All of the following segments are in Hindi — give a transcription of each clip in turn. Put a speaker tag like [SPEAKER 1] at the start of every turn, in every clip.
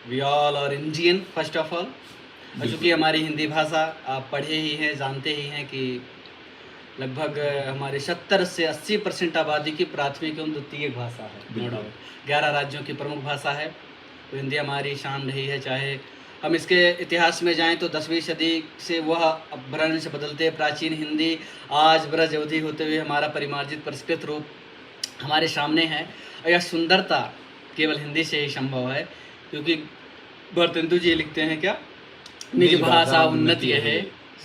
[SPEAKER 1] We all are Indian first of all. और चूँकि हमारी हिंदी भाषा आप पढ़े ही हैं, जानते ही हैं कि लगभग हमारे 70 से 80% आबादी की प्राथमिक एवं द्वितीयक भाषा है। नो डाउट 11 राज्यों की प्रमुख भाषा है, तो हिंदी हमारी शान रही है। चाहे हम इसके इतिहास में जाएं तो 10वीं सदी से वह अपभ्रंश बदलते प्राचीन हिंदी आज ब्रज अवधि होते हुए हमारा परिमार्जित परिष्कृत रूप हमारे सामने है। और यह सुंदरता केवल हिंदी से ही संभव है, क्योंकि भारतेंदु जी लिखते हैं क्या, निज भाषा उन्नति है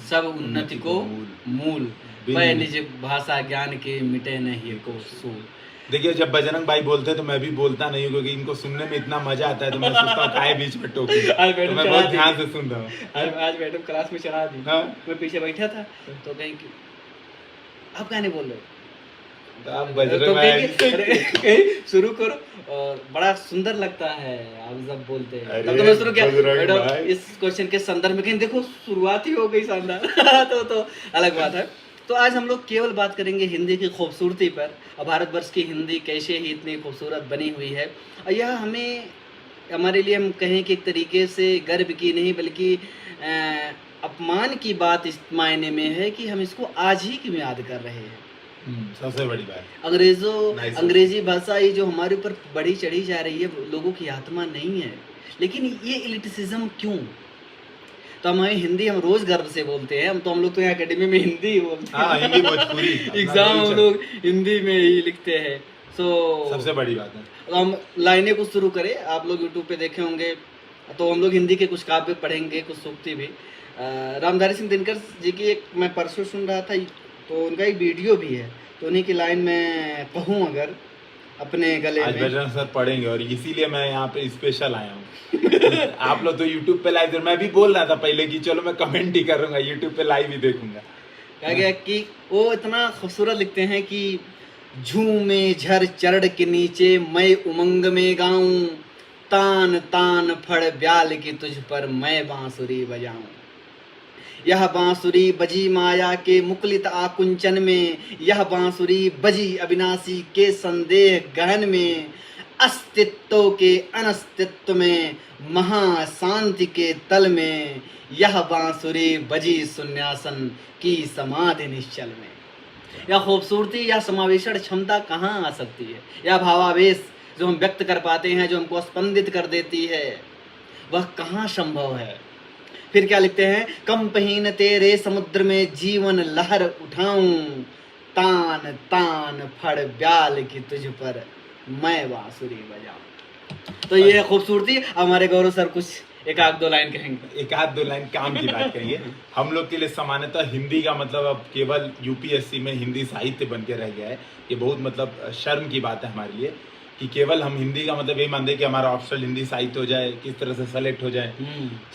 [SPEAKER 1] सब उन्नति को मूल, वह निज भाषा ज्ञान के मिटे नहीं को सूल।
[SPEAKER 2] देखिए, जब बजरंग भाई बोलते हैं तो मैं भी बोलता नहीं हूँ, क्योंकि इनको सुनने में इतना मजा आता है, तो मैं सोचता हूँ काहे बीच में टोकी। तो मैं बहुत ध्यान से सुन रहा हूँ।
[SPEAKER 1] आज मैडम क्लास में चढ़ा दी।
[SPEAKER 2] हाँ?
[SPEAKER 1] मैं पीछे बैठा था तो कहीं कि आप क्या नहीं बोल रहे,
[SPEAKER 2] तो आप बजरंग भाई
[SPEAKER 1] कहीं शुरू करो। और बड़ा सुंदर लगता है आप जब बोलते हैं, तब तो मैं शुरू किया मैडम इस क्वेश्चन के संदर्भ में, कहीं देखो शुरुआत ही हो गई शानदार। तो अलग बात है। तो आज हम लोग केवल बात करेंगे हिंदी की खूबसूरती पर, और भारतवर्ष की हिंदी कैसे ही इतनी खूबसूरत बनी हुई है। और यह हमें, हमारे लिए हम कहें कि एक तरीके से गर्व की नहीं बल्कि अपमान की बात इस मायने में है कि हम इसको आज ही क्यों याद कर रहे हैं।
[SPEAKER 2] सबसे बड़ी बात
[SPEAKER 1] अंग्रेजी भाषा ये जो हमारे ऊपर बढ़ी चढ़ी जा रही है, लोगों की आत्मा नहीं है, लेकिन ये इलिटिसिज्म क्यों। तो हमें हिंदी हम रोज गर्व से बोलते हैं, हम लोग तो यहाँ एकेडमी में हिंदी ही बोलते हैं।
[SPEAKER 2] हिंदी भोजपुरी
[SPEAKER 1] एग्जाम हम लोग हिंदी में ही लिखते हैं।
[SPEAKER 2] सबसे बड़ी बात है।
[SPEAKER 1] हम लाइनें कुछ शुरू करें, आप लोग यूट्यूब पे देखे होंगे, तो हम लोग हिंदी के कुछ काव्य पढ़ेंगे, कुछ सूक्ति भी। रामधारी सिंह दिनकर जी की एक मैं परसों सुन रहा था, तो उनका एक वीडियो भी है, तो उन्हीं की लाइन में कहूँ अगर अपने गले
[SPEAKER 2] आज
[SPEAKER 1] में।
[SPEAKER 2] बजरंग सर पढ़ेंगे और इसीलिए मैं यहाँ पे स्पेशल आया हूँ। आप लोग तो यूट्यूब पे लाइव, मैं भी बोल रहा था पहले कि चलो मैं कमेंट ही करूंगा, यूट्यूब पे लाइव ही देखूंगा।
[SPEAKER 1] कहा गया कि वो इतना खूबसूरत लिखते हैं कि झूमे झर चरण के नीचे मैं उमंग में गाऊं, तान तान फड़ ब्याल की तुझ पर मैं बांसुरी बजाऊं। यह बांसुरी बजी माया के मुकलित आकुंचन में, यह बांसुरी बजी अविनाशी के संदेह गहन में, अस्तित्व के अनस्तित्व में महाशांति के तल में, यह बांसुरी बजी शून्यासन की समाधि निश्चल में। यह खूबसूरती या समावेशन क्षमता कहाँ आ सकती है, यह भावावेश जो हम व्यक्त कर पाते हैं, जो हमको स्पंदित कर देती है, वह कहाँ संभव है। फिर क्या लिखते हैं, कम पहीन तेरे समुद्र में जीवन लहर उठाऊं, तान तान फड़ ब्याल की तुझ पर मैं बांसुरी बजाऊं। तो ये खूबसूरती। हमारे गौरव सर कुछ एक आध दो लाइन कहेंगे,
[SPEAKER 2] एक आध दो लाइन काम की बात कहेंगे। हम लोग के लिए सामान्यतः हिंदी का मतलब अब केवल यूपीएससी में हिंदी साहित्य बन के रह गया है। ये बहुत मतलब शर्म की बात है हमारे लिए कि केवल हम हिंदी का मतलब यही मानते हैं कि हमारा ऑप्शनल हिंदी साहित्य हो जाए, किस तरह से सेलेक्ट हो जाए।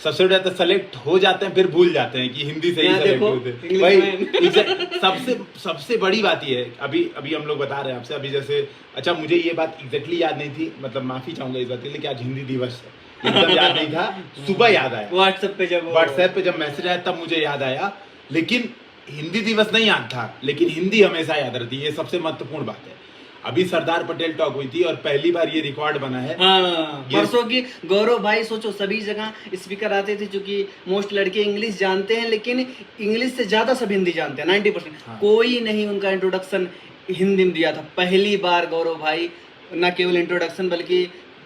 [SPEAKER 2] सबसे ज्यादा सेलेक्ट हो जाते हैं, फिर भूल जाते हैं कि हिंदी से ही सेलेक्ट होते हैं भाई। सबसे बड़ी बात ये है, अभी हम लोग बता रहे हैं आपसे, अभी जैसे अच्छा मुझे ये बात एग्जैक्टली याद नहीं थी, मतलब माफी चाहूंगा इस बात के लिए कि आज हिंदी दिवस है, एकदम याद नहीं था। सुबह याद आया, व्हाट्सएप पे जब मैसेज आया तब मुझे याद आया, लेकिन हिंदी दिवस नहीं याद था, लेकिन हिंदी हमेशा याद रहती है। ये सबसे महत्वपूर्ण बात है। अभी सरदार पटेल टॉक हुई थी और पहली बार ये रिकॉर्ड बना है।
[SPEAKER 1] परसों की गौरव भाई, सोचो सभी जगह स्पीकर आते थे, क्योंकि मोस्ट लड़के इंग्लिश जानते हैं, लेकिन इंग्लिश से ज्यादा सब हिंदी जानते हैं 90%। कोई नहीं उनका इंट्रोडक्शन हिंदी में दिया था। पहली बार गौरव भाई न केवल इंट्रोडक्शन बल्कि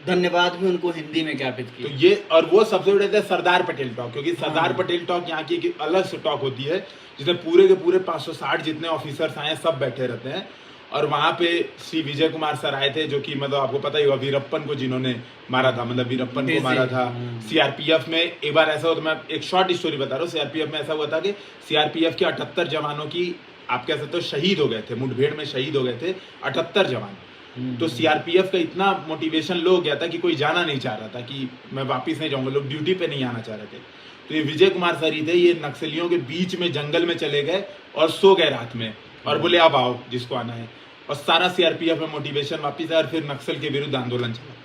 [SPEAKER 1] धन्यवाद भी उनको हिंदी में ज्ञापित किया।
[SPEAKER 2] तो ये, और वो सबसे बड़े थे सरदार पटेल टॉक, क्योंकि सरदार पटेल टॉक यहाँ की एक अलग से टॉक होती है, जिसमें पूरे के पूरे 560 जितने ऑफिसर्स आए सब बैठे रहते हैं। और वहाँ पे श्री विजय कुमार सर आए थे, जो कि मतलब आपको पता ही होगा वीरप्पन को जिन्होंने मारा था, मतलब वीरप्पन को मारा था। सीआरपीएफ में एक बार ऐसा हुआ, तो मैं एक शॉर्ट स्टोरी बता रहा हूँ। सीआरपीएफ में ऐसा हुआ था कि सीआरपीएफ के 78 जवानों की, आप कह सकते हो शहीद हो गए थे, मुठभेड़ में शहीद हो गए थे 78 जवान। तो सीआरपीएफ का इतना मोटिवेशन लो हो गया था कि कोई जाना नहीं चाह रहा था कि मैं वापिस नहीं जाऊंगा, लोग ड्यूटी पे नहीं आना चाह रहे थे। तो ये विजय कुमार सर ही थे, ये नक्सलियों के बीच में जंगल में चले गए और सो गए रात में, और बोले अब आओ जिसको आना है, और सारा सीआरपीएफ में मोटिवेशन वापिस आया और फिर नक्सल के विरुद्ध आंदोलन चला।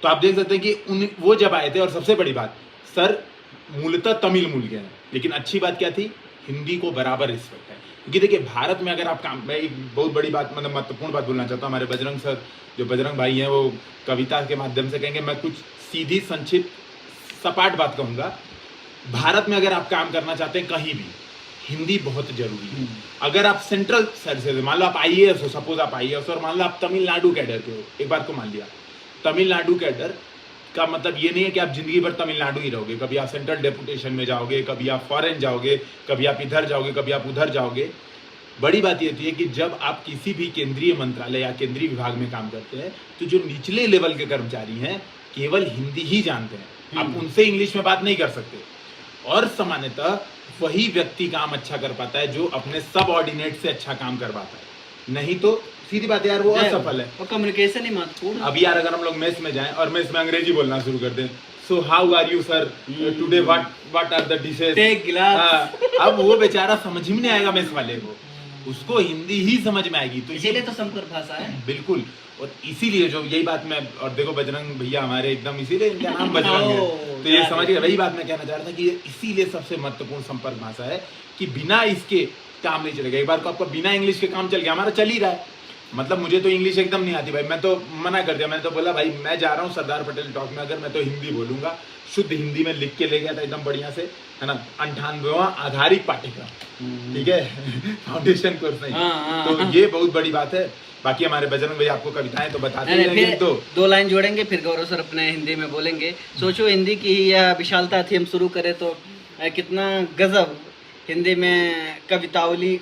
[SPEAKER 2] तो आप देख सकते हैं कि वो जब आए थे, और सबसे बड़ी बात, सर मूलतः तमिल मूल के हैं, लेकिन अच्छी बात क्या थी, हिंदी को बराबर रिस्पेक्ट है। क्योंकि देखिए भारत में अगर आप काम, मैं एक बहुत बड़ी बात, मतलब महत्वपूर्ण बात बोलना चाहता हूँ। हमारे बजरंग सर, जो बजरंग भाई हैं, वो कविता के माध्यम से कहेंगे, मैं कुछ सीधी संक्षिप्त सपाट बात कहूंगा, भारत में अगर आप काम करना चाहते हैं कहीं भी, हिंदी बहुत जरूरी है। अगर आप सेंट्रल साइड से, मान लो आप आईएएस हो, सपोज आप आईएएस, और मान लो आप तमिलनाडु कैडर के हो, एक बार को मान लिया तमिलनाडु कैडर का मतलब ये नहीं है कि आप जिंदगी भर तमिलनाडु ही रहोगे। कभी आप सेंट्रल डेपुटेशन में जाओगे, कभी आप फॉरेन जाओगे, कभी आप इधर जाओगे, कभी आप उधर जाओगे। बड़ी बात ये होती है कि जब आप किसी भी केंद्रीय मंत्रालय या केंद्रीय विभाग में काम करते हैं तो जो निचले लेवल के कर्मचारी हैं केवल हिंदी ही जानते हैं, आप उनसे इंग्लिश में बात नहीं कर सकते। और सामान्यतः वही व्यक्ति काम अच्छा कर पाता है जो अपने सबऑर्डिनेट से अच्छा काम कर पाता है, नहीं तो सीधी बात है यार वो असफल है।
[SPEAKER 1] और कम्युनिकेशन ही महत्वपूर्ण।
[SPEAKER 2] अब यार अगर हम लोग मेस में जाएं और मेस में अंग्रेजी बोलना शुरू कर दें, so how are you sir today, what are the dishes,
[SPEAKER 1] take glass,
[SPEAKER 2] अब वो बेचारा समझ ही नहीं आएगा मेस वाले को, उसको हिंदी ही समझ में आएगी। तो
[SPEAKER 1] इसीलिए तो संपर्क भाषा है।
[SPEAKER 2] बिल्कुल, और इसीलिए जो यही बात मैं, और देखो बजरंग भैया हमारे एकदम, इसीलिए इनका नाम बजरंग है, तो ये समझिए वही बात मैं कहना चाह रहा था कि इसीलिए सबसे महत्वपूर्ण संपर्क भाषा है कि बिना इसके काम नहीं चलेगा। एक बार को आपका बिना इंग्लिश के काम चल गया, हमारा चल ही रहा है। मतलब मुझे तो इंग्लिश एकदम नहीं आती भाई, मैं तो मना कर दिया, मैंने तो बोला भाई मैं जा रहा हूँ सरदार पटेल टॉक में, अगर मैं तो हिंदी बोलूंगा, शुद्ध हिंदी में लिख के ले गया था एकदम बढ़िया से, है ना, 98वां आधारिक पाठ्यक्रम, ठीक है, फाउंडेशन कोर्स नहीं। तो ये बहुत बड़ी बात है। बाकी हमारे बजरंग भाई आपको कविताएं तो बताते ही रहेंगे, तो
[SPEAKER 1] 2 लाइन जोड़ेंगे फिर गौरव सर अपने हिंदी में बोलेंगे। सोचो हिंदी की यह विशालता थी, हम शुरू करें तो कितना गजब हिंदी में कवितावली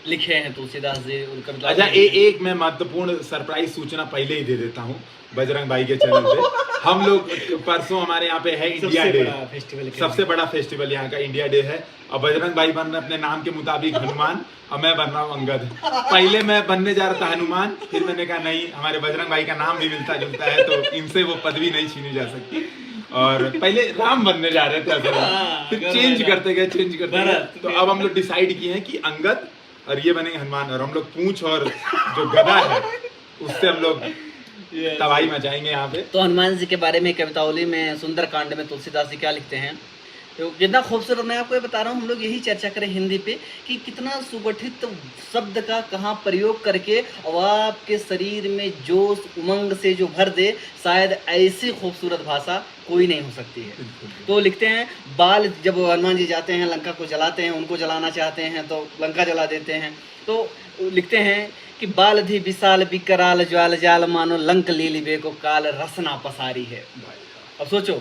[SPEAKER 1] लिखे हैं तुलसीदास जी।
[SPEAKER 2] अच्छा एक मैं महत्वपूर्ण सरप्राइज सूचना पहले ही दे देता हूँ बजरंग भाई के चैनल पे। हम लोग परसों हमारे यहाँ पे है इंडिया डे, सबसे बड़ा फेस्टिवल यहाँ का इंडिया डे है, और बजरंग भाई बन रहे अपने नाम के मुताबिक हनुमान, और मैं बन रहा हूँ अंगद। पहले मैं बनने जा रहा था हनुमान, फिर मैंने कहा नहीं, हमारे बजरंग भाई का नाम भी मिलता जुलता है तो इनसे वो पदवी नहीं छीनी जा सकती, और पहले राम बनने जा रहे थे असल, फिर चेंज करते गए तो अब हम लोग डिसाइड किए हैं कि अंगद और ये बनेंगे हनुमान, और हम लोग पूंछ और जो गदा है उससे हम लोग तबाही मचाएंगे यहाँ पे।
[SPEAKER 1] तो हनुमान जी के बारे में कवितावली में सुंदर कांड में तुलसीदास जी क्या लिखते हैं, तो कितना खूबसूरत। मैं आपको ये बता रहा हूँ, हम लोग यही चर्चा करें हिंदी पे कि कितना सुगठित शब्द का कहाँ प्रयोग करके और आपके शरीर में जोश उमंग से जो भर दे, शायद ऐसी खूबसूरत भाषा कोई नहीं हो सकती है। तो लिखते हैं, बाल जब हनुमान जी जाते हैं लंका को जलाते हैं, उनको जलाना चाहते हैं तो लंका जला देते हैं, तो लिखते हैं कि बाल धी विशाल विकराल ज्वाल जाल मानो लंक लीलिबे को काल रसना पसारी है। अब सोचो,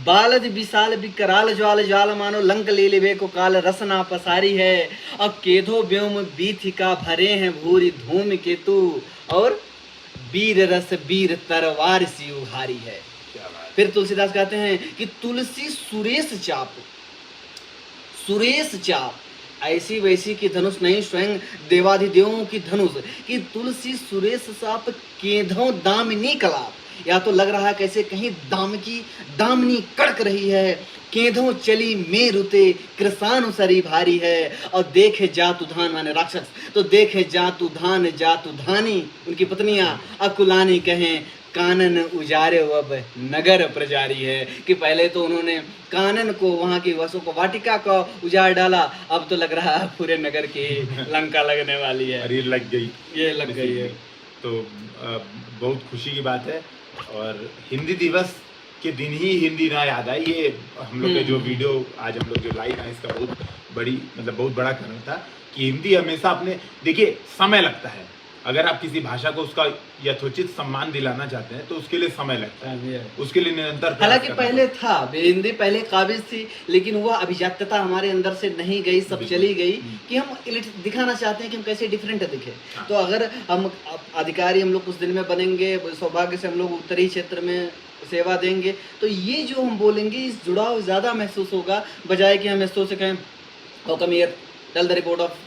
[SPEAKER 1] बालद विशाल विकराल ज्वाल जाल मानो लंक लीलिबे को काल रसना पसारी है, अब केधो व्योम बीथिका भरे हैं भूरी धूम केतु, और वीर रस वीर तरवार सी उघारी है। फिर तुलसीदास कहते हैं कि तुलसी सुरेश चाप ऐसी वैसी की धनुष नहीं, स्वयं देवाधिदेवों की धनुष, कि तुलसी सुरेश साप केधों दामिनी कलाप, या तो लग रहा है कैसे कहीं दामनी कड़क रही है, केंधों चली मेरुते कृषानु सरी भारी है, और देखे जातु धान माने राक्षस, तो देखे जातु धानी उनकी पत्नियां अकुलानी कहें कानन उजारे अब नगर प्रजारी है, कि पहले तो उन्होंने कानन को, वहाँ की वसु को, वाटिका को उजाड़ डाला, अब तो लग रहा है पूरे नगर की लंका लगने वाली है।
[SPEAKER 2] अरे लग गई
[SPEAKER 1] है।
[SPEAKER 2] तो बहुत खुशी की बात है, और हिंदी दिवस के दिन ही हिंदी ना याद आए, ये हम लोग के जो वीडियो आज हम लोग जो लाइव है इसका बहुत बड़ा कारण था कि हिंदी हमेशा अपने, देखिए समय लगता है, अगर आप किसी भाषा को उसका यथोचित सम्मान दिलाना चाहते हैं तो उसके लिए समय लगता है, उसके लिए निरंतर।
[SPEAKER 1] हालांकि पहले था हिंदी, पहले काबिज थी, लेकिन वह अभिजात्यता हमारे अंदर से नहीं गई, सब चली गई, कि हम दिखाना चाहते हैं कि हम कैसे डिफरेंट दिखे। तो अगर हम अधिकारी हम लोग कुछ दिन में बनेंगे, सौभाग्य से हम लोग उत्तरी क्षेत्र में सेवा देंगे, तो ये जो हम बोलेंगे इस जुड़ाव ज़्यादा महसूस होगा, बजाय कि हम इससे कहें how come here tell the report of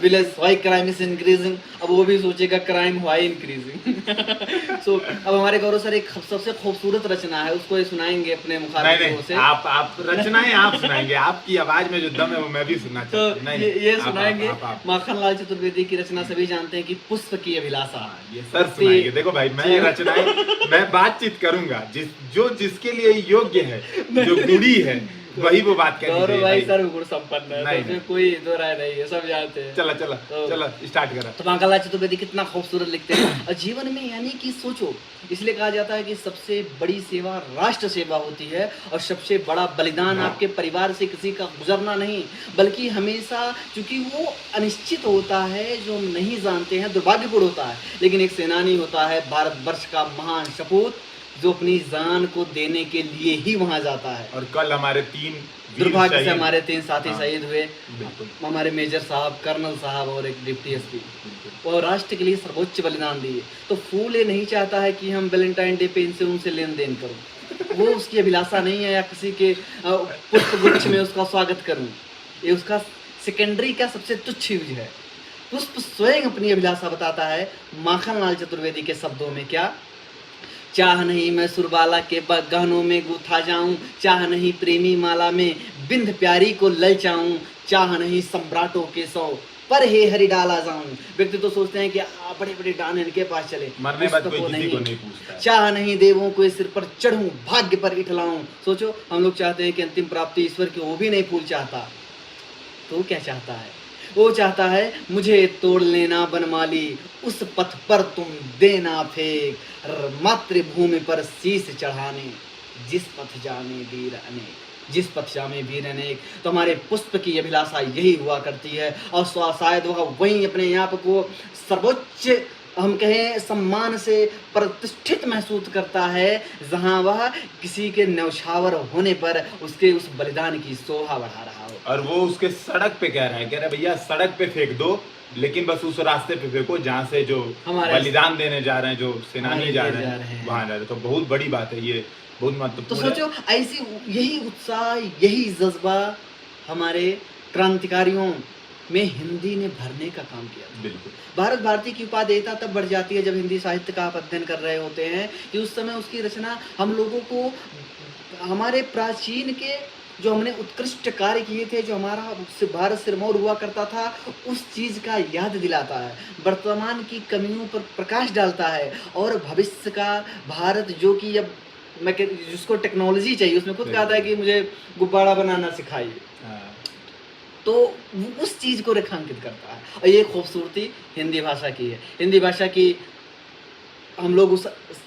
[SPEAKER 1] village why crime is increasing, अब वो भी सोचेगा क्राइम व्हाई इंक्रीजिंग। सो अब हमारे गौरव सर एक सबसे खूबसूरत रचना है, उसको ये सुनाएंगे अपने मुखातिबों से।
[SPEAKER 2] आप रचनाएं आप सुनाएंगे, आपकी आवाज में जो दम है वो मैं भी सुनना चाहता हूं।
[SPEAKER 1] तो ये सुनाएंगे माखनलाल चतुर्वेदी की रचना, सभी जानते हैं कि पुष्प की अभिलाषा।
[SPEAKER 2] ये सर सुनाएंगे। देखो भाई, मैं रचनाएं मैं बातचीत करूंगा, जिसके लिए योग्य है, जो गुणी है, वही वो बात कहनी
[SPEAKER 1] गौरव
[SPEAKER 2] चाहिए
[SPEAKER 1] भाई
[SPEAKER 2] भाई।
[SPEAKER 1] सर्वगुण संपन्न है,
[SPEAKER 2] नहीं,
[SPEAKER 1] तो उसमें
[SPEAKER 2] नहीं।
[SPEAKER 1] कोई दो राय नहीं है, सब जानते हैं।
[SPEAKER 2] चला चला
[SPEAKER 1] तो-
[SPEAKER 2] चला स्टार्ट करा।
[SPEAKER 1] तो माखनलाल चतुर्वेदी कितना खूबसूरत लिखते हैं। और जीवन में यानी कि सोचो, इसलिए कहा जाता है कि सबसे बड़ी सेवा राष्ट्र सेवा होती है, और सबसे बड़ा बलिदान आपके परिवार से किसी का गुजरना नहीं, बल्कि हमेशा, क्योंकि वो अनिश्चित होता है, जो हम नहीं जानते हैं, दुर्भाग्यपूर्ण होता है, लेकिन एक सेनानी होता है भारतवर्ष का महान सपूत, जो अपनी जान को देने के लिए ही वहां जाता है।
[SPEAKER 2] और कल हमारे 3 वीर
[SPEAKER 1] दुर्भाग्य से
[SPEAKER 2] शहीद-
[SPEAKER 1] हमारे 3 साथी
[SPEAKER 2] हाँ,
[SPEAKER 1] शहीद हुए,
[SPEAKER 2] बिल्कुल
[SPEAKER 1] हमारे मेजर साहब, कर्नल साहब और एक डिप्टी एसपी,
[SPEAKER 2] बिल्कुल।
[SPEAKER 1] और राष्ट्र के लिए सर्वोच्च बलिदान दिए। तो फूले नहीं चाहता है कि हम वैलेंटाइन डे पे इनसे उनसे लेन देन करूं, वो उसकी अभिलाषा नहीं है, या किसी के पुष्प गुच्छ में उसका स्वागत करूं, ये उसका सेकेंडरी का सबसे तुच्छ यूज है। पुष्प स्वयं अपनी अभिलाषा बताता है माखनलाल चतुर्वेदी के शब्दों में, क्या चाह नहीं मैं सुरबाला के गहनों में गूथा जाऊं, चाह नहीं प्रेमी माला में बिंद प्यारी को ललचाऊं, चाह नहीं सम्राटों के सौ पर हे हरि डाला जाऊं। व्यक्ति तो सोचते हैं कि बड़े बड़े डान इनके पास चले,
[SPEAKER 2] मरने बाद
[SPEAKER 1] पुस्तकों
[SPEAKER 2] कोई किसी को नहीं पूछता है।
[SPEAKER 1] चाह नहीं देवों को सिर पर चढ़ूं, भाग्य पर इठलाऊं। सोचो, हम लोग चाहते हैं कि अंतिम प्राप्ति ईश्वर की, वो भी नहीं फूल चाहता, तो क्या चाहता है? वो चाहता है मुझे तोड़ लेना बनमाली, उस पथ पर तुम देना फेंक, मातृभूमि पर शीश चढ़ाने, जिस पथ जाने वीर अनेक, जिस पथ जामे वीर अनेक। तो हमारे पुष्प की अभिलाषा यही हुआ करती है, और शायद वह वहीं अपने आप को सर्वोच्च, हम कहें सम्मान से प्रतिष्ठित महसूस करता है, जहां वह किसी के न्यौछावर होने पर उसके उस बलिदान की शोभा बढ़ा रहा हो।
[SPEAKER 2] और वो उसके सड़क पे कह रहा है भैया सड़क पे फेंक दो, लेकिन बस उस रास्ते पे फेंको जहाँ से जो
[SPEAKER 1] हमारे-
[SPEAKER 2] बलिदान देने जा रहे हैं, जो सेनानी जा रहे हैं
[SPEAKER 1] हैं।
[SPEAKER 2] वहां जा रहे हैं। तो बहुत बड़ी बात है ये, बहुत
[SPEAKER 1] तो
[SPEAKER 2] महत्वपूर्ण है।
[SPEAKER 1] सोचो, ऐसी यही उत्साह, यही जज्बा हमारे क्रांतिकारियों में हिंदी ने भरने का काम किया था।
[SPEAKER 2] बिल्कुल
[SPEAKER 1] भारत भारती की उपादेयता तब बढ़ जाती है जब हिंदी साहित्य का आप अध्ययन कर रहे होते हैं, कि उस समय उसकी रचना हम लोगों को हमारे प्राचीन के जो हमने उत्कृष्ट कार्य किए थे, जो हमारा भारत सिरमौर हुआ करता था, उस चीज़ का याद दिलाता है, वर्तमान की कमियों पर प्रकाश डालता है, और भविष्य का भारत जो कि अब मैं जिसको टेक्नोलॉजी चाहिए, उसमें खुद कहता है कि मुझे गुब्बारा बनाना सिखाइए,
[SPEAKER 2] हाँ।
[SPEAKER 1] तो वो उस चीज़ को रेखांकित करता है। और ये खूबसूरती हिंदी भाषा की है। हिंदी भाषा की हम लोग उस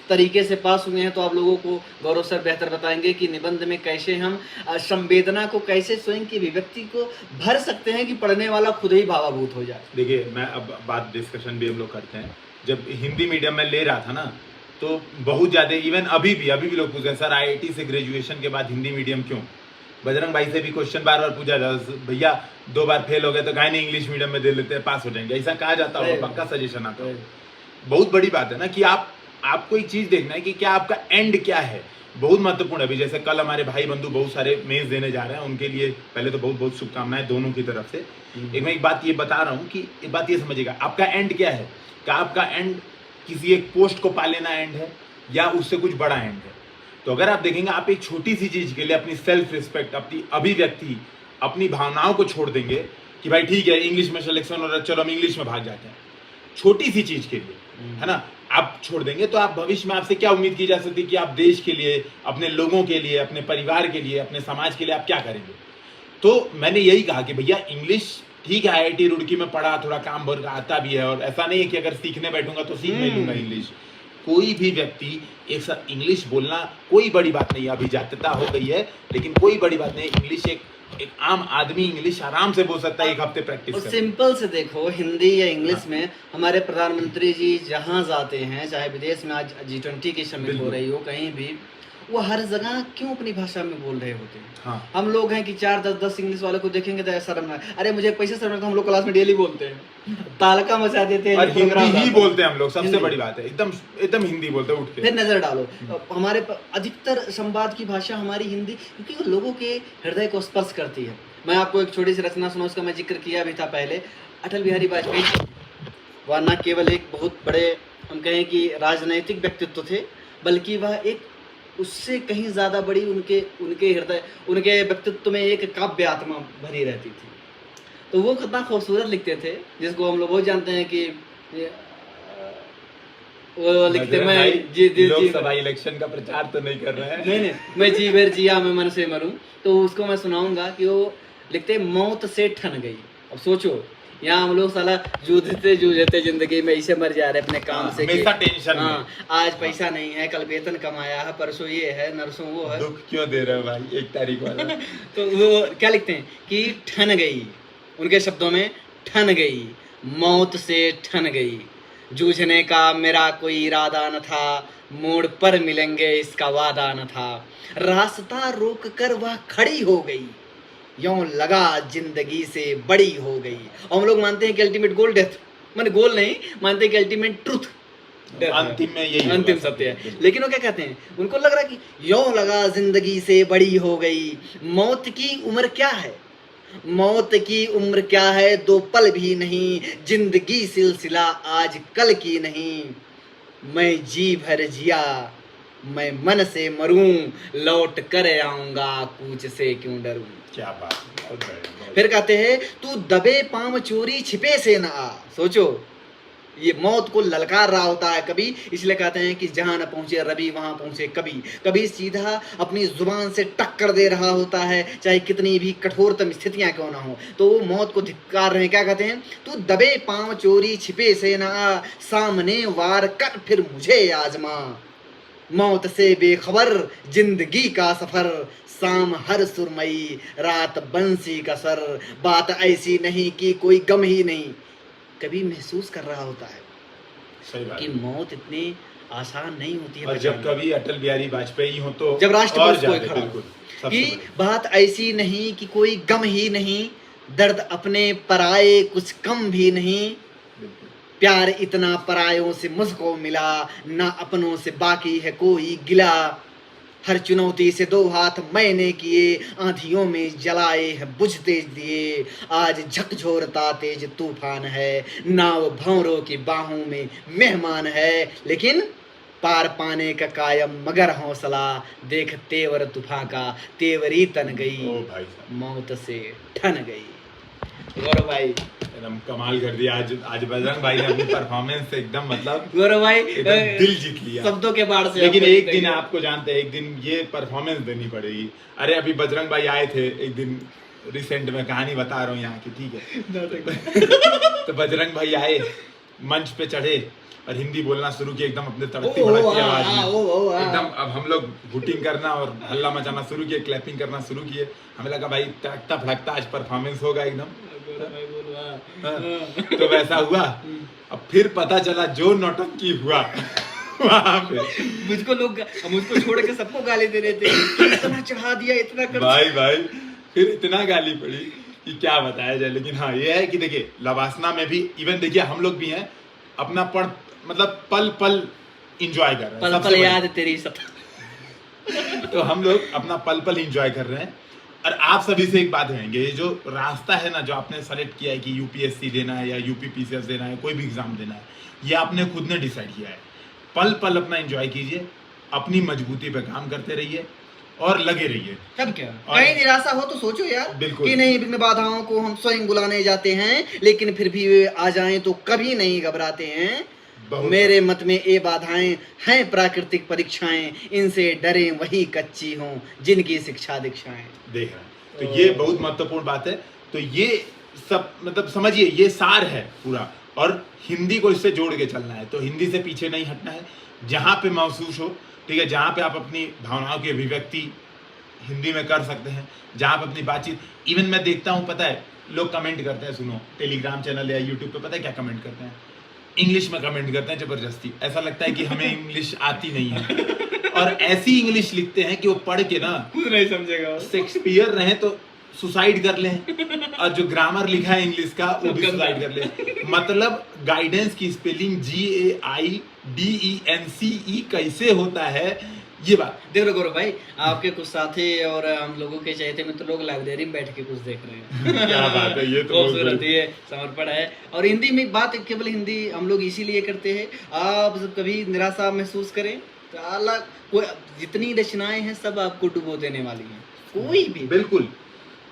[SPEAKER 1] तरीके से पास हुए हैं, तो आप लोगों को गौरव सर बेहतर बताएंगे कि निबंध में कैसे हम संवेदना को, कैसे स्वयं की अभिव्यक्ति को भर सकते हैं कि पढ़ने वाला खुद ही भावाभूत हो जाए।
[SPEAKER 2] देखिए, मैं अब बात डिस्कशन भी हम लोग करते हैं। जब हिंदी मीडियम में ले रहा था ना, तो बहुत ज़्यादा, इवन अभी भी लोग पूछते हैं सर IIT से ग्रेजुएशन के बाद हिंदी मीडियम क्यों? बजरंग भाई से भी क्वेश्चन बार बार पूछा जाता, भैया 2 बार फेल हो गए तो काहे नहीं इंग्लिश मीडियम में दे लेते हैं, पास हो जाएंगे, ऐसा कहा जाता होगा, पक्का सजेशन आता है। बहुत बड़ी बात है ना कि आपको एक चीज़ देखना है कि क्या आपका एंड क्या है, बहुत महत्वपूर्ण है। अभी जैसे कल हमारे भाई बंधु बहुत सारे मेंस देने जा रहे हैं, उनके लिए पहले तो बहुत बहुत शुभकामनाएं दोनों की तरफ से। मैं एक बात ये बता रहा हूँ कि एक बात ये समझिएगा, आपका एंड क्या है? क्या आपका एंड किसी एक पोस्ट को पा लेना एंड है, या उससे कुछ बड़ा एंड है? तो अगर आप देखेंगे, आप एक छोटी सी चीज़ के लिए अपनी सेल्फ रिस्पेक्ट, अपनी अभिव्यक्ति, अपनी भावनाओं को छोड़ देंगे कि भाई ठीक है इंग्लिश में सिलेक्शन हो रहा है, चलो हम इंग्लिश में भाग जाते हैं, छोटी सी चीज़ के लिए, है ना, आप छोड़ देंगे, तो आप भविष्य में आपसे क्या उम्मीद की जा सकती है कि आप देश के लिए, अपने लोगों के लिए, अपने परिवार के लिए, अपने समाज के लिए आप क्या करेंगे? तो मैंने यही कहा कि भैया इंग्लिश ठीक है, IIT रुड़की में पढ़ा, थोड़ा काम भर का आता भी है, और ऐसा नहीं है कि अगर सीखने बैठूंगा तो सीख नहीं लूंगा इंग्लिश। कोई भी व्यक्ति एक साथ इंग्लिश बोलना कोई बड़ी बात नहीं है, अभी जातीयता हो गई है, लेकिन कोई बड़ी बात नहीं। इंग्लिश एक आम आदमी इंग्लिश आराम से बोल सकता है, 1 हफ्ते प्रैक्टिस
[SPEAKER 1] और
[SPEAKER 2] कर।
[SPEAKER 1] सिंपल से देखो, हिंदी या इंग्लिश में हमारे प्रधानमंत्री जी जहाँ जाते हैं, चाहे विदेश में आज G20 की समिट हो रही हो, कहीं भी, वो हर जगह क्यों अपनी भाषा में बोल रहे होते हैं?
[SPEAKER 2] हाँ।
[SPEAKER 1] हम लोग हैं कि 4-10 इंग्लिश वाले को देखेंगे तो ऐसा शर्म है, अरे मुझे पैसे शर्म है, तो हम लोग क्लास में डेली बोलते हैं, तालका मचा देते हैं,
[SPEAKER 2] और
[SPEAKER 1] प्रोग्राम
[SPEAKER 2] हिंदी ही
[SPEAKER 1] रहता है।
[SPEAKER 2] बोलते हैं हम लोग, सबसे
[SPEAKER 1] हिंदी।
[SPEAKER 2] बड़ी बात है, एकदम हिंदी बोलते हैं उठ के।
[SPEAKER 1] फिर नजर डालो, हमारे अधिकतर संवाद की भाषा हमारी हिंदी, क्योंकि वो लोगों के हृदय को स्पर्श करती है। मैं आपको एक छोटी सी रचना सुनाऊं, उसका मैं जिक्र किया भी था पहले। अटल बिहारी वाजपेयी वह न केवल एक बहुत बड़े, हम कहें कि राजनैतिक व्यक्तित्व थे, बल्कि वह एक उससे कहीं ज़्यादा बड़ी उनके हृदय, उनके व्यक्तित्व में एक काव्य आत्मा भरी रहती थी। तो वो कितना खूबसूरत लिखते थे, जिसको हम लोग बहुत जानते हैं कि वो लिखते
[SPEAKER 2] बजरंग
[SPEAKER 1] मैं
[SPEAKER 2] भाई
[SPEAKER 1] जी जी जी
[SPEAKER 2] लोकसभा इलेक्शन का प्रचार तो नहीं कर रहे हैं।
[SPEAKER 1] नहीं नहीं, मैं जी भर जिया मैं मन से मरूं, तो उसको मैं सुनाऊंगा कि वो लिखते मौत से ठन गई। अब सोचो, यहाँ हम लोग साला जूझते जिंदगी में, ऐसे मर जा रहे अपने काम से कि
[SPEAKER 2] हमेशा टेंशन में।
[SPEAKER 1] हाँ आज पैसा नहीं है, कल वेतन कमाया है, परसों ये है, नरसों वो है।
[SPEAKER 2] दुख क्यों दे रहे हो भाई 1 तारीख वाला।
[SPEAKER 1] तो वो क्या लिखते हैं कि ठन गई, उनके शब्दों में ठन गई, मौत से ठन गई, जूझने का मेरा कोई इरादा न था, मोड़ पर मिलेंगे इसका वादा न था, रास्ता रोक कर वह खड़ी हो गई, यूं लगा जिंदगी से बड़ी हो गई। और हम लोग मानते हैं कि अल्टीमेट गोल डेथ, माने गोल नहीं मानते कि अल्टीमेट ट्रुथ
[SPEAKER 2] अंतिम में यही
[SPEAKER 1] अंतिम
[SPEAKER 2] होगा।
[SPEAKER 1] सत्य है। लेकिन वो क्या कहते हैं, उनको लग रहा है कि यूं लगा जिंदगी से बड़ी हो गई, मौत की उम्र क्या है, मौत की उम्र क्या है, 2 पल भी नहीं, जिंदगी सिलसिला आज कल की नहीं, मैं जी भर जिया मैं मन से मरूं, लौट कर आऊंगा कूच से क्यों डरूं।
[SPEAKER 2] क्या बात है, बहुत बढ़िया।
[SPEAKER 1] फिर कहते हैं तू दबे पांव चोरी छिपे से न आ। सोचो, ये मौत को ललकार रहा होता है कभी, इसलिए कहते हैं कि जहां न पहुंचे रवि वहां पहुंचे कभी। कभी सीधा अपनी जुबान से टक्कर दे रहा होता है, चाहे कितनी भी कठोरतम स्थितियां क्यों ना हो, तो वो मौत को धिक्कार रहे हैं। क्या कहते हैं, तू दबे पांव चोरी छिपे से न आ, सामने वार कर फिर मुझे आजमा, मौत से बेखबर जिंदगी का सफर, शाम हर सुरमई रात बंसी का सर, बात ऐसी नहीं कि कोई गम ही नहीं, कभी महसूस कर रहा होता है
[SPEAKER 2] सही बात
[SPEAKER 1] कि
[SPEAKER 2] है।
[SPEAKER 1] मौत इतनी आसान नहीं होती है
[SPEAKER 2] और जब
[SPEAKER 1] बचाना।
[SPEAKER 2] कभी अटल बिहारी वाजपेयी हो तो
[SPEAKER 1] जब राष्ट्र
[SPEAKER 2] और
[SPEAKER 1] को कोई
[SPEAKER 2] ज्यादा,
[SPEAKER 1] खड़ा
[SPEAKER 2] बिल्कुल
[SPEAKER 1] हो
[SPEAKER 2] सबसे
[SPEAKER 1] कि
[SPEAKER 2] बड़ी।
[SPEAKER 1] बात ऐसी नहीं कि कोई गम ही नहीं, दर्द अपने पराए कुछ कम भी नहीं,
[SPEAKER 2] बिल्कुल।
[SPEAKER 1] प्यार इतना परायों से मुझको मिला, ना अपनों से बाकी है कोई गिला, हर चुनौती से 2 हाथ मैंने किए, आंधियों में जलाए हैं बुझते दिए, आज झकझोरता तेज तूफान है, नाव भंवरों की बाहों में मेहमान है, लेकिन पार पाने का कायम मगर हौसला, देख तेवर तूफान का तेवरी तन गई,
[SPEAKER 2] ओ भाई साहब,
[SPEAKER 1] मौत से ठन गई। गौरव भाई,
[SPEAKER 2] एकदम कमाल कर दिया आज। आज बजरंग भाई ने अपनी परफॉर्मेंस से एकदम मतलब
[SPEAKER 1] गौरव भाई
[SPEAKER 2] एकदम दिल जीत लिया
[SPEAKER 1] शब्दों के बाढ़ से।
[SPEAKER 2] लेकिन
[SPEAKER 1] आपको
[SPEAKER 2] एक
[SPEAKER 1] जीतेंगे।
[SPEAKER 2] दिन आपको जानते हैं, एक दिन ये परफॉर्मेंस देनी पड़ेगी। अरे अभी बजरंग भाई आए थे एक दिन, रिसेंट में कहानी बता रहा हूँ यहाँ की, ठीक है। तो बजरंग भाई आए, मंच पे चढ़े और हिंदी बोलना शुरू किया एकदम अपने तड़कती
[SPEAKER 1] ओ,
[SPEAKER 2] भड़कती
[SPEAKER 1] हाँ,
[SPEAKER 2] आवाज
[SPEAKER 1] हाँ,
[SPEAKER 2] में।
[SPEAKER 1] ओ, हाँ।
[SPEAKER 2] एकदम अब हम लोग हुटिंग करना और हल्ला मचाना शुरू किए, क्लैपिंग करना शुरू किए। हमें लगा भाई तड़कता भड़कता आज परफॉर्मेंस होगा एकदम। हाँ, तो वैसा हुआ। अब फिर पता चला जो नौटंकी हुआ वहां पे,
[SPEAKER 1] मुझको छोड़ के सबको गाली दे रहे थे कि इतना चढ़ा दिया, इतना कर
[SPEAKER 2] भाई फिर इतना गाली पड़ी कि क्या बताया जाए। लेकिन हाँ ये है कि देखिए लवासना में भी इवन देखिए हम लोग भी हैं, अपना पल मतलब पल पल इंजॉय कर रहे हैं,
[SPEAKER 1] पल
[SPEAKER 2] सबसे
[SPEAKER 1] पल
[SPEAKER 2] बड़ी-
[SPEAKER 1] याद तेरी सता।
[SPEAKER 2] तो हम लोग अपना पल पल इंजॉय कर रहे हैं। और आप सभी से एक बात कहेंगे, ये जो रास्ता है ना जो आपने सेलेक्ट किया है कि यूपीएससी देना है या यूपी पीसीएस देना है, कोई भी एग्जाम देना है, ये आपने खुद ने डिसाइड किया है। पल पल अपना एंजॉय कीजिए, अपनी मजबूती पे काम करते रहिए और लगे रहिए।
[SPEAKER 1] तब क्या,
[SPEAKER 2] और-
[SPEAKER 1] कहीं निराशा हो तो सोचो यार,
[SPEAKER 2] बिल्कुल।
[SPEAKER 1] कि नहीं विघ्न बाधाओं को हम स्वयं बुलाने जाते हैं, लेकिन फिर भी वे आ जाएं तो कभी नहीं घबराते हैं।
[SPEAKER 2] बहुत
[SPEAKER 1] मेरे मत में ये बाधाएं हैं प्राकृतिक परीक्षाएं, इनसे डरे वही कच्ची हों जिनकी शिक्षा दीक्षाएं।
[SPEAKER 2] देख रहे हैं तो ये बहुत महत्वपूर्ण बात है। तो ये सब मतलब समझिए ये सार है पूरा, और हिंदी को इससे जोड़ के चलना है। तो हिंदी से पीछे नहीं हटना है, जहाँ पे महसूस हो, ठीक है, जहाँ पे आप अपनी भावनाओं की अभिव्यक्ति हिंदी में कर सकते हैं, जहाँ पे अपनी बातचीत, इवन मैं देखता हूँ पता है लोग कमेंट करते हैं, सुनो टेलीग्राम चैनल या यूट्यूब पे पता है क्या कमेंट करते हैं, इंग्लिश में कमेंट करते हैं जबरदस्ती। ऐसा लगता है कि हमें इंग्लिश आती नहीं है, और ऐसी इंग्लिश लिखते हैं कि वो पढ़ के ना
[SPEAKER 1] खुद नहीं समझेगा।
[SPEAKER 2] शेक्सपियर रहे तो सुसाइड कर लें, और जो ग्रामर लिखा है इंग्लिश का वो भी सुसाइड कर लें। मतलब गाइडेंस की स्पेलिंग GAIDENCE कैसे होता है ये बात।
[SPEAKER 1] देख लो गौरव भाई, आपके कुछ साथी और हम लोगों के चहेते में तो लोग लाइब्रेरी में बैठ के कुछ देख रहे हैं।
[SPEAKER 2] क्या बात है, ये तो बहुत
[SPEAKER 1] खूबसूरत
[SPEAKER 2] बड़ी-
[SPEAKER 1] ये समर्पण है। और हिंदी में बात केवल हिंदी हम लोग इसीलिए करते हैं, आप जब कभी निराशा महसूस करें तो अलग कोई जितनी रचनाएं हैं सब आपको डुबो देने वाली हैं, कोई भी।
[SPEAKER 2] बिल्कुल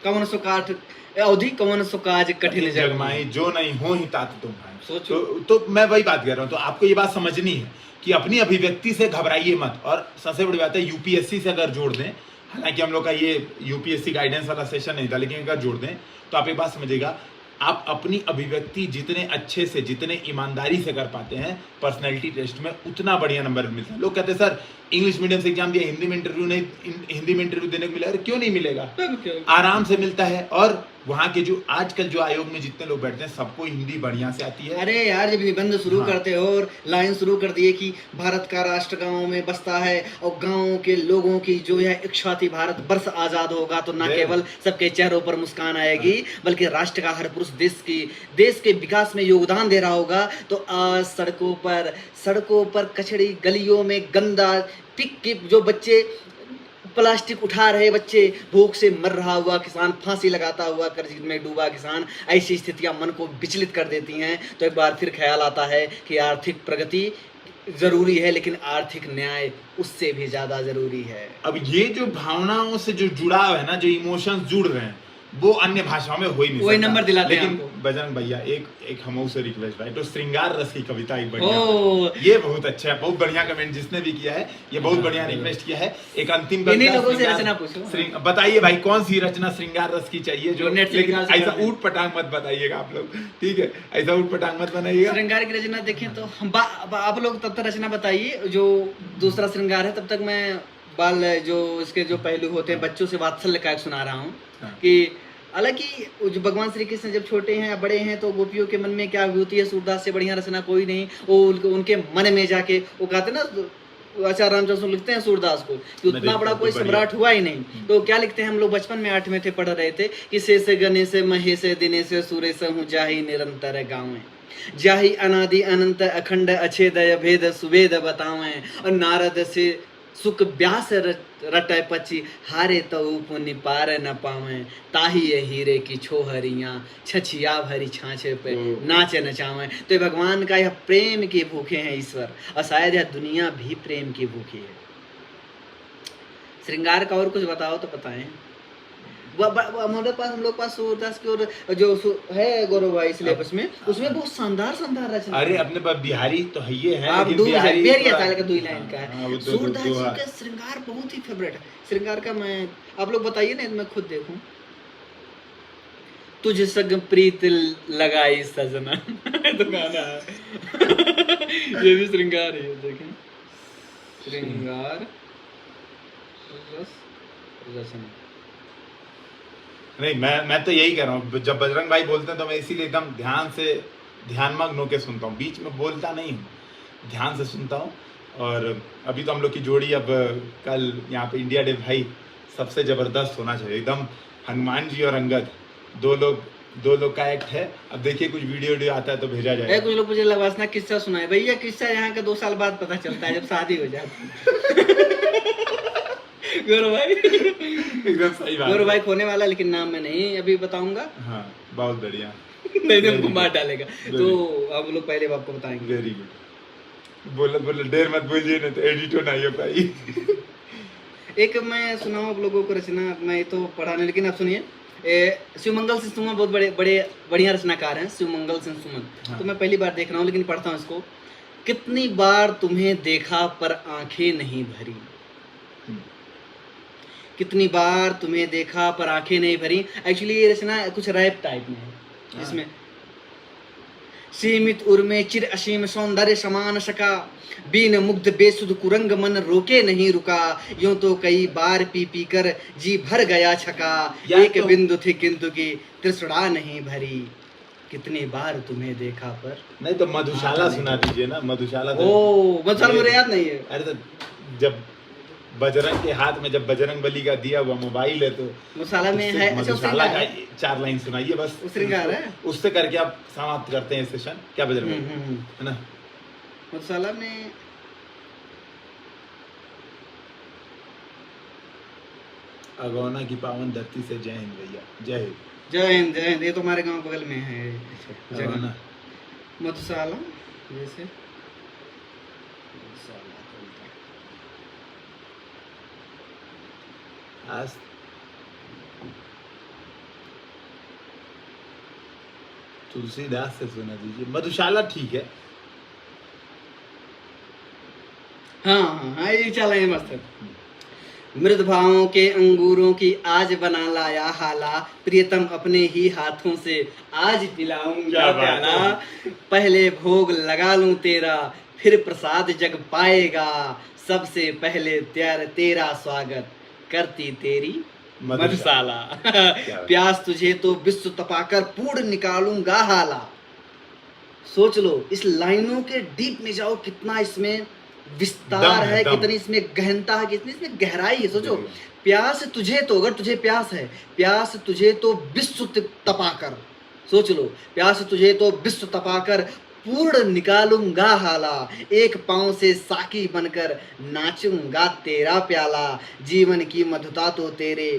[SPEAKER 1] कवन सो काठ अवधि कवन सो काज कठिन
[SPEAKER 2] कठिन
[SPEAKER 1] जग
[SPEAKER 2] जगमाई जो नहीं हो ही तात तुम भाई।
[SPEAKER 1] सोचो।
[SPEAKER 2] तो मैं वही बात कर रहा हूँ, तो आपको ये बात समझनी है कि अपनी अभिव्यक्ति से घबराइए मत। और सबसे बड़ी बात है यूपीएससी से अगर जोड़ दें, हालांकि हम लोग का ये यूपीएससी गाइडेंस वाला सेशन नहीं था, लेकिन अगर जोड़ दें तो आप एक बात समझिएगा, आप अपनी अभिव्यक्ति जितने अच्छे से, जितने ईमानदारी से कर पाते हैं, पर्सनैलिटी टेस्ट में उतना बढ़िया नंबर मिलता है। लोग कहते हैं सर इंग्लिश मीडियम से एग्जाम दिया, हिंदी में इंटरव्यू नहीं, हिंदी में इंटरव्यू देने को मिला। अरे क्यों नहीं मिलेगा, आराम से मिलता है। और वहाँ के जो आजकल जो आयोग में जितने लोग बैठते हैं सबको हिंदी बढ़िया से आती है।
[SPEAKER 1] अरे यार जब निबंध शुरू
[SPEAKER 2] हाँ।
[SPEAKER 1] करते हो और लाइन शुरू कर दिए कि भारत का राष्ट्र गांव में बसता है और गांव के लोगों की जो है इच्छा थी भारत वर्ष आजाद होगा, तो न केवल सबके चेहरों पर मुस्कान आएगी बल्कि राष्ट्र का हर पुरुष देश के विकास में योगदान दे रहा होगा। तो आज सड़कों पर कचड़ी, गलियों में गंदा पिक जो बच्चे प्लास्टिक उठा रहे, बच्चे भूख से मर रहा हुआ किसान, फांसी लगाता हुआ कर्ज में डूबा किसान, ऐसी स्थितियां मन को विचलित कर देती हैं। तो एक बार फिर ख्याल आता है कि आर्थिक प्रगति जरूरी है लेकिन आर्थिक न्याय उससे भी ज्यादा जरूरी है।
[SPEAKER 2] अब ये जो भावनाओं से जो जुड़ाव है ना, जो इमोशंस जुड़ रहे हैं, वो अन्य भाषाओं में हो ही नहीं
[SPEAKER 1] वही
[SPEAKER 2] सकता।
[SPEAKER 1] नंबर दिलाते हैं
[SPEAKER 2] लेकिन
[SPEAKER 1] आपको।
[SPEAKER 2] बजरंग भैया एक हम से रिक्वेस्ट है, तो श्रृंगार रस की कविता एक
[SPEAKER 1] ओ।
[SPEAKER 2] बढ़िया, ये बहुत अच्छा है, बहुत बढ़िया कमेंट जिसने भी किया है, ये बहुत बढ़िया रिक्वेस्ट किया है। एक अंतिम
[SPEAKER 1] इन्हीं
[SPEAKER 2] कविता
[SPEAKER 1] लोगों से
[SPEAKER 2] श्रृंगार-
[SPEAKER 1] रचना पूछो।
[SPEAKER 2] बताइए भाई कौन सी रचना श्रृंगार रस की चाहिए, जो
[SPEAKER 1] नेट से
[SPEAKER 2] लेकिन
[SPEAKER 1] निकाल सकते
[SPEAKER 2] ऐसा
[SPEAKER 1] हैं।
[SPEAKER 2] ऊट पटांग मत बताइएगा आप लोग, ठीक है, ऐसा ऊट पटांग मत बनाइएगा।
[SPEAKER 1] श्रृंगार की रचना देखें तो आप लोग तब तक रचना बताइए, जो दूसरा श्रृंगार है तब तक मैं बाल जो इसके जो पहलू होते हैं बच्चों से वात्सल्य का एक सुना रहा हूँ।
[SPEAKER 2] हाँ।
[SPEAKER 1] कि हालांकि जो भगवान श्री कृष्ण जब छोटे हैं या बड़े हैं तो गोपियों के मन में क्या होती है, सूरदास से बढ़िया रचना कोई नहीं। वो उनके मन में जाके वो कहते ना, आचार्य रामचंद्र लिखते हैं सूरदास को कि उतना बड़ा कोई सम्राट हुआ ही नहीं। तो क्या लिखते हैं, हम लोग बचपन में 8 में थे, पढ़ रहे थे कि शेष गणेश महेश दिनेश सुरेश हूँ जाहि निरंतर गाँव, जाहि अनादि अनंत अखंड अछेदय भेद सुवेद बतावें, और नारद से सुख व्यास रटय पची हारे तो पुनि पार न पावे, ताही ये हीरे की छोहरियां छछिया भरी छाछे पे नाच नचावे। तो भगवान का यह प्रेम के भूखे हैं ईश्वर, और शायद यह दुनिया भी प्रेम की भूखी है। श्रृंगार का और कुछ बताओ तो बताएं। हमारे पास हम लोग पास सूरदास की और जो है गौरव भाई सिलेबस में, उसमें बहुत शानदार रचना।
[SPEAKER 2] अरे अपने पास बिहारी तो है ये है,
[SPEAKER 1] आप
[SPEAKER 2] लेकिन बिहारी
[SPEAKER 1] बेरिया
[SPEAKER 2] थोड़ा-
[SPEAKER 1] साल का 2 लाइन का
[SPEAKER 2] हाँ,
[SPEAKER 1] है।
[SPEAKER 2] वो
[SPEAKER 1] सूरदास जी
[SPEAKER 2] दो-
[SPEAKER 1] का श्रृंगार बहुत ही फेवरेट है। श्रृंगार का मैं आप लोग बताइए ना, मैं खुद देखूं। तुझ संग प्रीत लगाई सजना तो गाना है ये भी श्रृंगार है, देखें श्रृंगार रचना।
[SPEAKER 2] नहीं, मैं तो यही कह रहा हूँ, जब बजरंग भाई बोलते हैं तो मैं इसीलिए एकदम ध्यानमग्न होकर सुनता हूँ, बीच में बोलता नहीं हूँ, ध्यान से सुनता हूँ। और अभी तो हम लोग की जोड़ी, अब कल यहाँ पे इंडिया डे भाई सबसे जबरदस्त होना चाहिए, एकदम हनुमान जी और अंगद दो लोग का एक्ट है। अब देखिए कुछ वीडियो आता है तो भेजा जाएगा।
[SPEAKER 1] कुछ लोग मुझे लवासना किस्सा सुनाए, भैया किस्सा यहाँ का 2 साल बाद पता चलता है जब शादी हो जाती गौरव भाई
[SPEAKER 2] एकदम सही बात।
[SPEAKER 1] गौरव भाई खोने वाला, लेकिन नाम मैं नहीं अभी बताऊंगा।
[SPEAKER 2] हाँ, बहुत बढ़िया।
[SPEAKER 1] नहीं तो मार डालेगा, तो हम लोग पहले आपको बताएंगे।
[SPEAKER 2] Very good. बोलो देर मत बोलिए ना तो एडिट हो नहीं हो पाई।
[SPEAKER 1] एक मैं सुनाऊं आप लोगों को रचना, मैं तो पढ़ा नहीं, लेकिन आप सुनिए। शिवमंगल सिंह सुमन बहुत बड़े बढ़िया रचनाकार हैं, शिवमंगल सिंह सुमन।
[SPEAKER 2] हाँ।
[SPEAKER 1] तो मैं पहली बार देख रहा हूँ लेकिन पढ़ता हूँ इसको। कितनी बार तुम्हें देखा पर आंखें नहीं भरी, कितनी बार तुम्हें देखा पर आंखें नहीं भरी। एक्चुअली ये रचना कुछ रैप टाइप में है, जिसमें सीमित उर्मे चिर असीम सौंदर्य समान सका, बीन मुग्ध बेसुध कुरंग मन रोके नहीं रुका, यूं तो कई बार पी पी कर जी भर गया छका, एक
[SPEAKER 2] तो...
[SPEAKER 1] बिंदु थी किंतु की तृष्णा नहीं भरी, कितनी बार तुम्हें देखा पर।
[SPEAKER 2] नहीं तो मधुशाला सुना दीजिए ना, मधुशाला।
[SPEAKER 1] ओ मधुशाला मुझे याद नहीं है।
[SPEAKER 2] अरे तो जब बजरंग के हाथ में जब बजरंग बली का दिया हुआ मोबाइल है तो
[SPEAKER 1] मधुशाला में है। अच्छा
[SPEAKER 2] मधुशाला का 4 लाइन सुनाइए बस,
[SPEAKER 1] श्रृंगार है,
[SPEAKER 2] उससे करके आप समाप्त करते हैं सेशन। क्या बजरंग है ना,
[SPEAKER 1] मधुशाला में
[SPEAKER 2] अगौना की पावन धरती से जय हिंद भैया, जय हिंद।
[SPEAKER 1] जय हिंद जय हिंद। ये तो हमारे गांव बगल में है
[SPEAKER 2] अगौना।
[SPEAKER 1] मधुशाला जैसे
[SPEAKER 2] आज तुलसीदास से सुना दीजिए। मधुशाला ठीक है।
[SPEAKER 1] हाँ हाँ हाँ, ये चला है मस्त। मृद भावों के अंगूरों की आज बना लाया हाला, प्रियतम अपने ही हाथों से आज पिलाऊंगा
[SPEAKER 2] क्या बात
[SPEAKER 1] प्याला।
[SPEAKER 2] है।
[SPEAKER 1] पहले भोग लगा लूं तेरा, फिर प्रसाद जग पाएगा, सबसे पहले तेरा स्वागत करती तेरी मधुशाला।
[SPEAKER 2] बात।
[SPEAKER 1] प्यास तुझे तो विश्व तपाकर पूर्ण निकालूंगा हाला। सोच लो इस लाइनों के डीप में जाओ, कितना इसमें विस्तार
[SPEAKER 2] दम है,
[SPEAKER 1] है,
[SPEAKER 2] दम।
[SPEAKER 1] कितनी इसमें गहनता है, कितनी इसमें गहराई है। सोचो
[SPEAKER 2] बिल्कुल।
[SPEAKER 1] प्यास तुझे तो, अगर तुझे प्यास है, प्यास तुझे तो विश्व तपाकर, सोच लो प्यास तुझे तो विश्व तपाकर पूर्ण निकालूंगा हाला। एक पांव से साकी बनकर नाचूंगा तेरा प्याला। जीवन की मधुता तो तेरे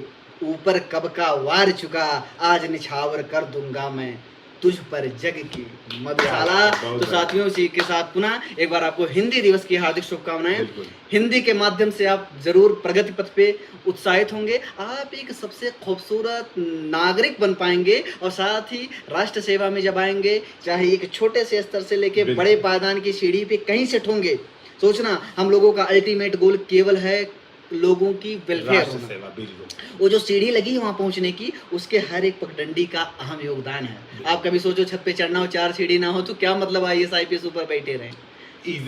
[SPEAKER 1] ऊपर कब का वार चुका, आज निछावर कर दूंगा मैं तुझ पर जग की मधुशाला।
[SPEAKER 2] बहुत
[SPEAKER 1] तो साथियों इसी के साथ पुनः एक बार आपको हिंदी दिवस की हार्दिक शुभकामनाएं।
[SPEAKER 2] बिल्कुल।
[SPEAKER 1] हिंदी के माध्यम से आप जरूर प्रगति पथ पे उत्साहित होंगे, आप एक सबसे खूबसूरत नागरिक बन पाएंगे, और साथ ही राष्ट्र सेवा में जब आएंगे, चाहे एक छोटे से स्तर से लेके
[SPEAKER 2] बिल्कुल।
[SPEAKER 1] बड़े पायदान की सीढ़ी पे कहीं से ठोंगे। सोचना हम लोगों का अल्टीमेट गोल केवल है लोगों की वेलफेयर
[SPEAKER 2] राष्ट्र
[SPEAKER 1] होना।
[SPEAKER 2] सेवा, बिल्कुल।
[SPEAKER 1] वो जो सीढ़ी लगी है वहां पहुंचने की, उसके हर एक पगडंडी का अहम योगदान है। आप कभी सोचो छत पे चढ़ना हो, 4 सीढ़ी ना हो तो क्या मतलब IAS IPS ऊपर बैठे रहे।